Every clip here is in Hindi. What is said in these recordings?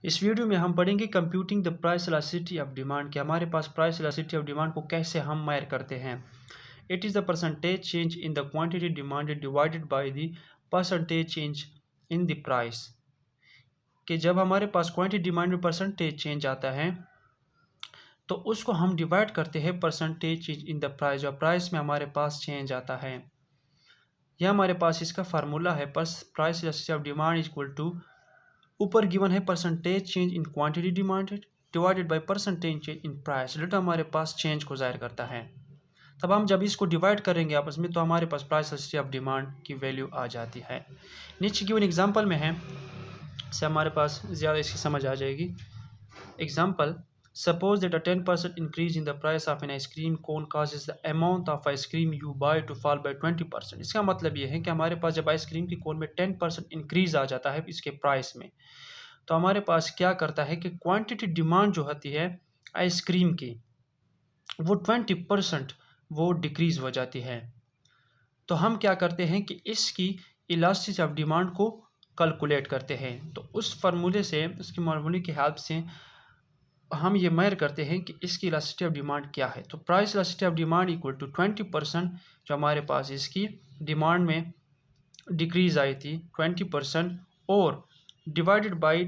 इस वीडियो में हम पढ़ेंगे computing the price elasticity of demand कि हमारे पास प्राइस इलास्टिसिटी ऑफ डिमांड को कैसे हम मायर करते हैं। It is the percentage change in the quantity demanded divided by the percentage change in the price. कि जब हमारे पास क्वांटिटी डिमांड में परसेंटेज चेंज आता है तो उसको हम डिवाइड करते हैं percentage change in the price, जो प्राइस में हमारे पास चेंज आता है। यह हमारे पास इसका फार्मूला है, price elasticity of demand equal to, ऊपर गिवन है percentage change in quantity demanded divided by percentage change in price. Data हमारे पास चेंज को जाहिर करता है। तब हम जब इसको डिवाइड करेंगे आपस में तो हमारे पास प्राइस इलास्टिसिटी ऑफ डिमांड की वैल्यू आ जाती है। नीचे गिवन एग्जांपल में है, से हमारे पास ज़्यादा इसकी समझ आ जाएगी। Example, suppose that a 10% increase in the price of an ice cream cone causes the amount of ice cream you buy to fall by 20%। इसका मतलब ये है कि हमारे पास जब आइसक्रीम की कोन में 10% इंक्रीज आ जाता है इसके प्राइस में, तो हमारे पास क्या करता है कि क्वांटिटी डिमांड जो होती है आइसक्रीम की वो 20% वो डिक्रीज हो जाती है। तो हम क्या करते हैं कि इसकी इलास्टिसिटी ऑफ डिमांड को कैलकुलेट करते हैं। तो उस फार्मूले से, उसकी फार्मूले की हेल्प से हम ये मेजर करते हैं कि इसकी इलास्टिसिटी ऑफ डिमांड क्या है। तो price elasticity of demand equal to 20%, जो हमारे पास इसकी डिमांड में डिक्रीज आई थी 20%, और divided by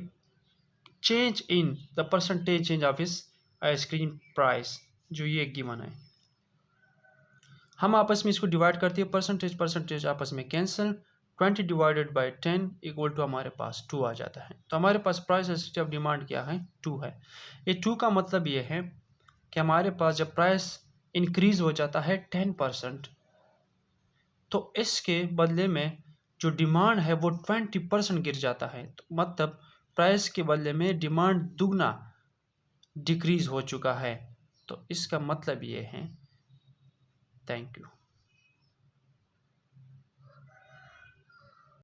change in the percentage change of इस आइसक्रीम प्राइस, जो ये गिवन है। हम आपस में इसको डिवाइड करते हैं, परसेंटेज आपस में cancel, 20 divided by 10 equal to हमारे पास 2 आ जाता है। तो हमारे पास प्राइस इलास्टिसिटी ऑफ डिमांड क्या है, 2 है। ये 2 का मतलब ये है कि हमारे पास जब प्राइस इंक्रीज हो जाता है 10%, तो इसके बदले में जो डिमांड है वो 20% गिर जाता है। तो मतलब प्राइस के बदले में डिमांड दुगना डिक्रीज हो चुका है। तो इसका मतलब ये है। Thank you.